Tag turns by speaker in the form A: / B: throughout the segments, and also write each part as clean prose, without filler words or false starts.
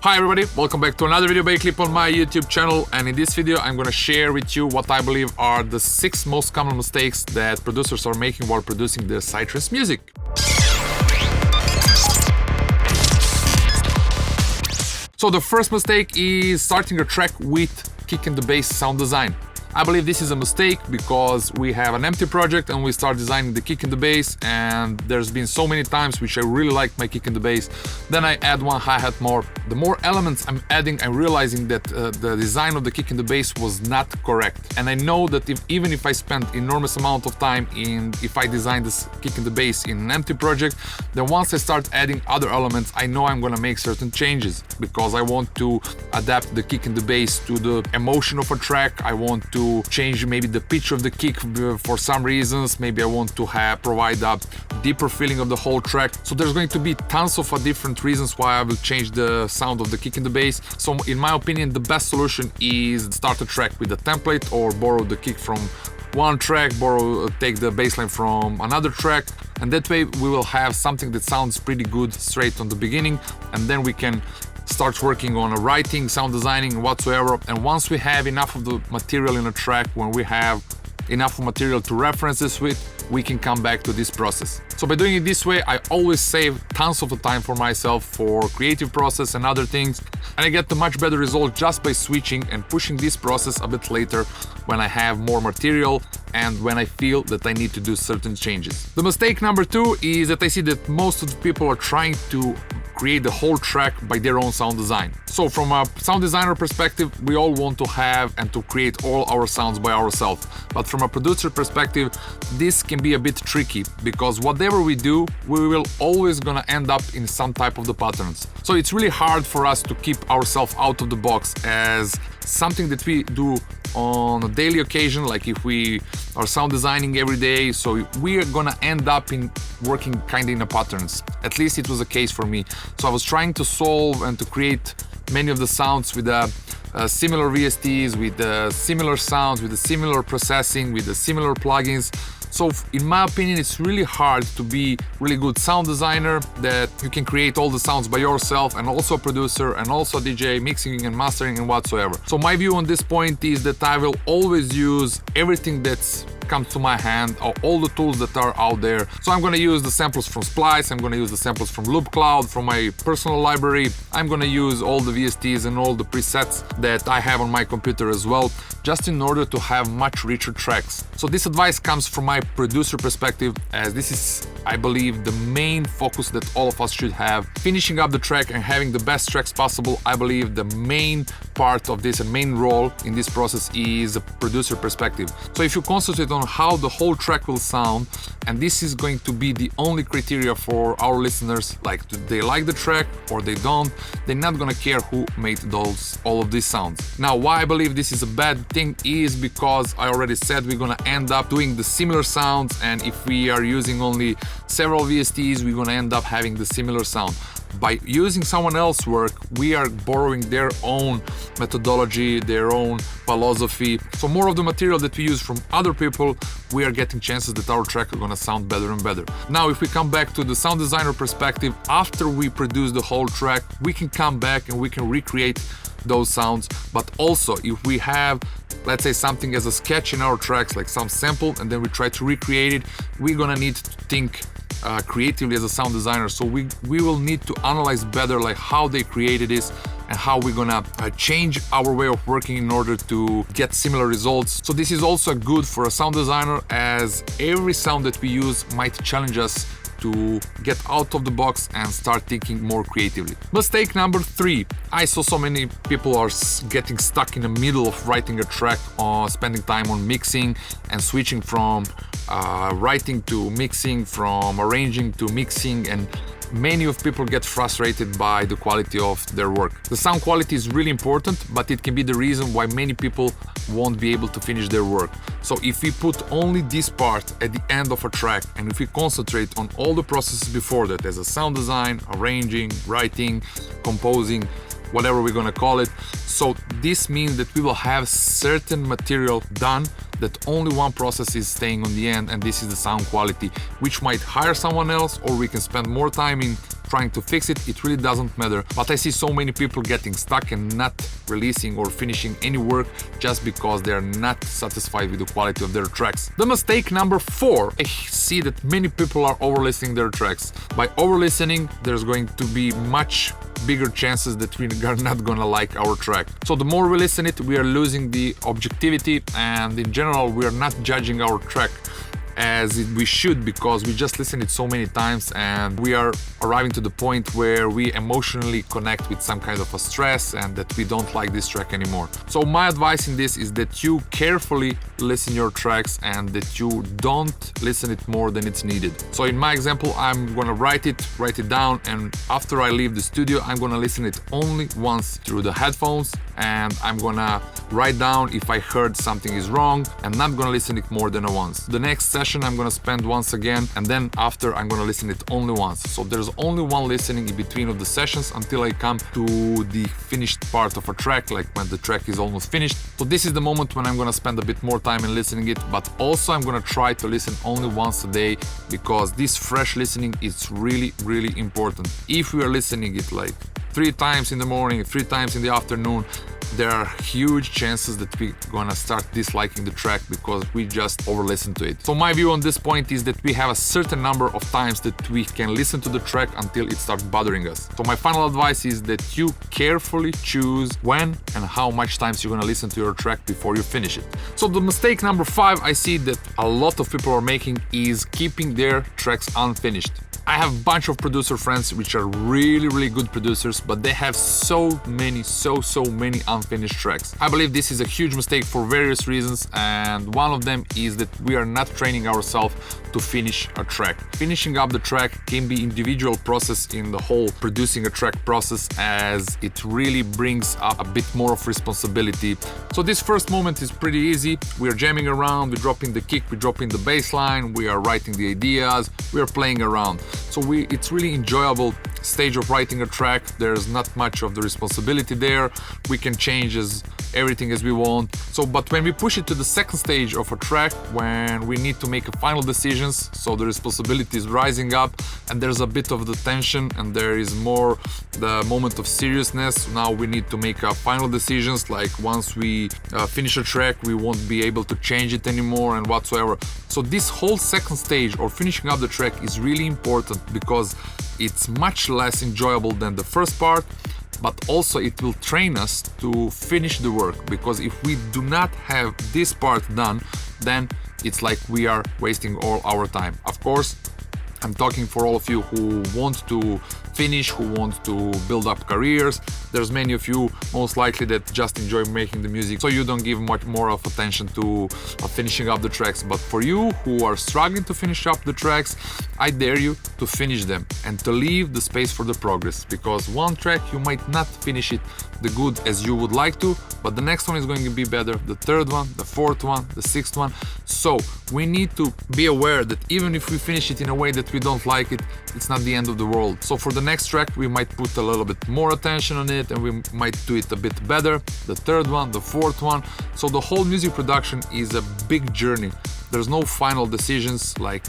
A: Hi everybody, welcome back to another video by Clip on my YouTube channel, and in this video I'm gonna share with you what I believe are the 6 most common mistakes that producers are making while producing their Psytrance music. So the first mistake is starting a track with kick and the bass sound design. I believe this is a mistake because we have an empty project and we start designing the kick and the bass, and there's been so many times which I really like my kick and the bass. Then I add one hi-hat more. The more elements I'm adding, I'm realizing that the design of the kick and the bass was not correct. And I know that even if I spent enormous amount of time if I design this kick and the bass in an empty project, then once I start adding other elements, I know I'm gonna make certain changes because I want to adapt the kick and the bass to the emotion of a track. I want to change maybe the pitch of the kick for some reasons. Maybe I want to provide a deeper feeling of the whole track. So there's going to be tons of different reasons why I will change the sound of the kick and the bass. So in my opinion, the best solution is start a track with a template or borrow the kick from one track, take the bass line from another track, and that way we will have something that sounds pretty good straight on the beginning, and then we can start working on a writing, sound designing, whatsoever. And once we have enough of the material in a track, when we have enough material to reference this with, we can come back to this process. So by doing it this way, I always save tons of the time for myself for creative process and other things, and I get a much better result just by switching and pushing this process a bit later when I have more material and when I feel that I need to do certain changes. The mistake number 2 is that I see that most of the people are trying to create the whole track by their own sound design. So from a sound designer perspective, we all want to have and to create all our sounds by ourselves. But from a producer perspective, this can be a bit tricky because whatever we do, we will always gonna end up in some type of the patterns. So it's really hard for us to keep ourselves out of the box as something that we do on a daily occasion, like if we are sound designing every day, so we are gonna end up in working kind of in a patterns. At least it was the case for me. So I was trying to solve and to create many of the sounds with similar VSTs, with similar sounds, with the similar processing, with the similar plugins. So in my opinion, it's really hard to be really good sound designer that you can create all the sounds by yourself, and also a producer and also a DJ, mixing and mastering and whatsoever. So my view on this point is that I will always use everything that's comes to my hand, or all the tools that are out there. So I'm gonna use the samples from Splice, I'm gonna use the samples from Loop Cloud, from my personal library. I'm gonna use all the VSTs and all the presets that I have on my computer as well, just in order to have much richer tracks. So this advice comes from my producer perspective, as this is, I believe, the main focus that all of us should have. Finishing up the track and having the best tracks possible, I believe the main part of this and main role in this process is a producer perspective. So if you concentrate on how the whole track will sound, and this is going to be the only criteria for our listeners, like do they like the track or they don't, they're not gonna care who made all of these sounds. Now, why I believe this is a bad thing is because I already said we're gonna end up doing the similar sounds, and if we are using only several VSTs, we're gonna end up having the similar sound. By using someone else's work, we are borrowing their own methodology, their own philosophy. So more of the material that we use from other people, we are getting chances that our track are gonna sound better and better. Now, if we come back to the sound designer perspective, after we produce the whole track, we can come back and we can recreate those sounds. But also, if we have, let's say, something as a sketch in our tracks, like some sample, and then we try to recreate it, we're gonna need to think creatively as a sound designer. So we will need to analyze better like how they created this and how we're gonna change our way of working in order to get similar results. So this is also good for a sound designer, as every sound that we use might challenge us to get out of the box and start thinking more creatively. Mistake number 3. I saw so many people are getting stuck in the middle of writing a track, or spending time on mixing and switching from writing to mixing, from arranging to mixing, and many of people get frustrated by the quality of their work. The sound quality is really important, but it can be the reason why many people won't be able to finish their work. So if we put only this part at the end of a track, and if we concentrate on all the processes before that, as a sound design, arranging, writing, composing, whatever we're gonna call it, so this means that we will have certain material done that only one process is staying on the end, and this is the sound quality, which might hire someone else, or we can spend more time in trying to fix it, it really doesn't matter. But I see so many people getting stuck and not releasing or finishing any work just because they're not satisfied with the quality of their tracks. The mistake number 4, I see that many people are over-listening their tracks. By over-listening, there's going to be much bigger chances that we are not gonna like our track. So the more we listen it, we are losing the objectivity, and in general, we are not judging our track as we should, because we just listen it so many times and we are arriving to the point where we emotionally connect with some kind of a stress and that we don't like this track anymore. So my advice in this is that you carefully listen your tracks and that you don't listen it more than it's needed. So in my example, I'm gonna write it down, and after I leave the studio, I'm gonna listen it only once through the headphones, and I'm gonna write down if I heard something is wrong, and not gonna listen it more than once. The next session I'm gonna spend once again, and then after I'm gonna listen it only once. So there's only one listening in between of the sessions until I come to the finished part of a track, like when the track is almost finished. So this is the moment when I'm gonna spend a bit more time in listening it, but also I'm gonna try to listen only once a day, because this fresh listening is really, really important. If we are listening it like 3 times in the morning, 3 times in the afternoon, there are huge chances that we're gonna start disliking the track because we just over-listen to it. So my view on this point is that we have a certain number of times that we can listen to the track until it starts bothering us. So my final advice is that you carefully choose when and how much times you're gonna listen to your track before you finish it. So the mistake number 5 I see that a lot of people are making is keeping their tracks unfinished. I have a bunch of producer friends which are really, really good producers, but they have so many unfinished tracks. I believe this is a huge mistake for various reasons, and one of them is that we are not training ourselves to finish a track. Finishing up the track can be individual process in the whole producing a track process, as it really brings up a bit more of responsibility. So this first moment is pretty easy. We are jamming around, we're dropping the kick, we're dropping the bass line, we are writing the ideas, we are playing around. So it's really enjoyable stage of writing a track. There's not much of the responsibility there. We can change everything as we want. So, but when we push it to the second stage of a track, when we need to make a final decisions, so the responsibility is rising up and there's a bit of the tension and there is more the moment of seriousness. Now we need to make a final decisions, like once we finish a track, we won't be able to change it anymore and whatsoever. So this whole second stage or finishing up the track is really important, because it's much less enjoyable than the first part, but also it will train us to finish the work, because if we do not have this part done, then it's like we are wasting all our time. Of course, I'm talking for all of you who want to finish, who want to build up careers. There's many of you most likely that just enjoy making the music, so you don't give much more of attention to finishing up the tracks. But for you who are struggling to finish up the tracks, I dare you to finish them and to leave the space for the progress, because one track you might not finish it the good as you would like to, but the next one is going to be better, the third one, the fourth one, the sixth one. So we need to be aware that even if we finish it in a way that we don't like it, it's not the end of the world. So for the next track, we might put a little bit more attention on it and we might do it a bit better, the third one, the fourth one. So the whole music production is a big journey. There's no final decisions, like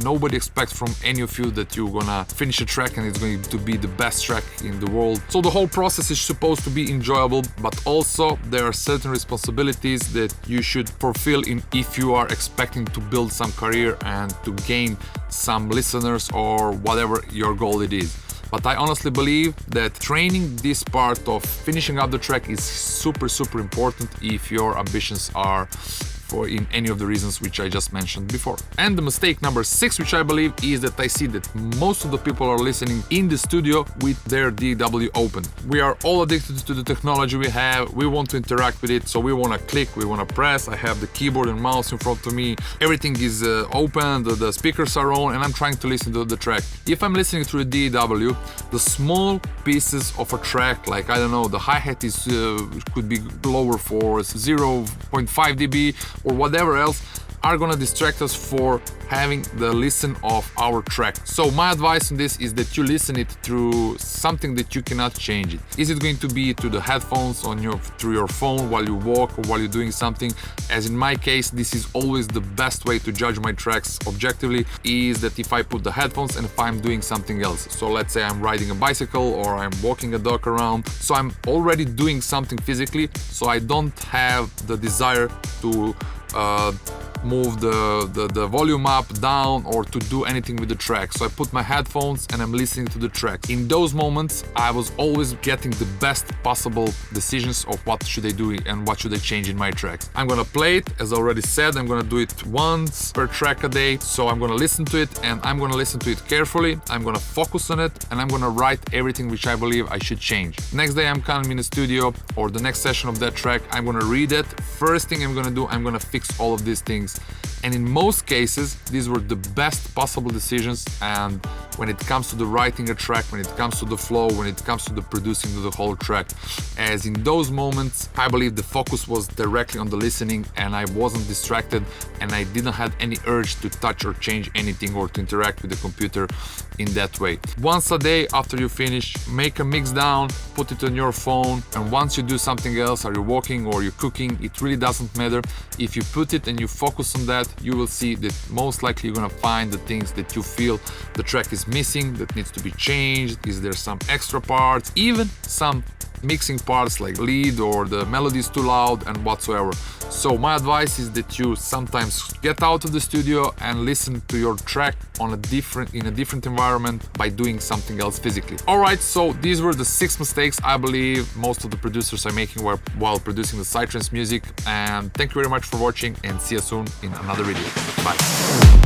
A: nobody expects from any of you that you're gonna finish a track and it's going to be the best track in the world. So the whole process is supposed to be enjoyable, but also there are certain responsibilities that you should fulfill if you are expecting to build some career and to gain some listeners or whatever your goal it is. But I honestly believe that training this part of finishing up the track is super important if your ambitions are in any of the reasons which I just mentioned before. And the mistake number 6, which I believe, is that I see that most of the people are listening in the studio with their DAW open. We are all addicted to the technology we have, we want to interact with it, so we want to click, we want to press. I have the keyboard and mouse in front of me, everything is open, the speakers are on, and I'm trying to listen to the track. If I'm listening through a DAW, the small pieces of a track, like I don't know, the hi-hat is could be lower for 0.5 dB or whatever else, are gonna distract us for having the listen of our track. So my advice on this is that you listen it through something that you cannot change it. Is it going to be through the headphones through your phone while you walk or while you're doing something? As in my case, this is always the best way to judge my tracks objectively, is that if I put the headphones and if I'm doing something else. So let's say I'm riding a bicycle or I'm walking a dog around. So I'm already doing something physically, so I don't have the desire to move the volume up, down, or to do anything with the track. So I put my headphones and I'm listening to the track. In those moments, I was always getting the best possible decisions of what should I do and what should I change in my tracks. I'm gonna play it, as I already said, I'm gonna do it once per track a day. So I'm gonna listen to it and I'm gonna listen to it carefully. I'm gonna focus on it and I'm gonna write everything which I believe I should change. Next day I'm coming in the studio, or the next session of that track, I'm gonna read it. First thing I'm gonna do, I'm gonna fix all of these things. And in most cases, these were the best possible decisions. And when it comes to the writing a track, when it comes to the flow, when it comes to the producing of the whole track, as in those moments, I believe the focus was directly on the listening and I wasn't distracted and I didn't have any urge to touch or change anything or to interact with the computer in that way. Once a day after you finish, make a mix down, put it on your phone, and once you do something else, are you walking or you're cooking, it really doesn't matter. If you put it and you focus on that, you will see that most likely you're gonna find the things that you feel the track is missing, that needs to be changed. Is there some extra parts, even some mixing parts like lead or the melody is too loud and whatsoever. So my advice is that you sometimes get out of the studio and listen to your track in a different environment by doing something else physically. Alright, so these were the 6 mistakes I believe most of the producers are making while producing the Psytrance music, and thank you very much for watching and see you soon in another video. Bye.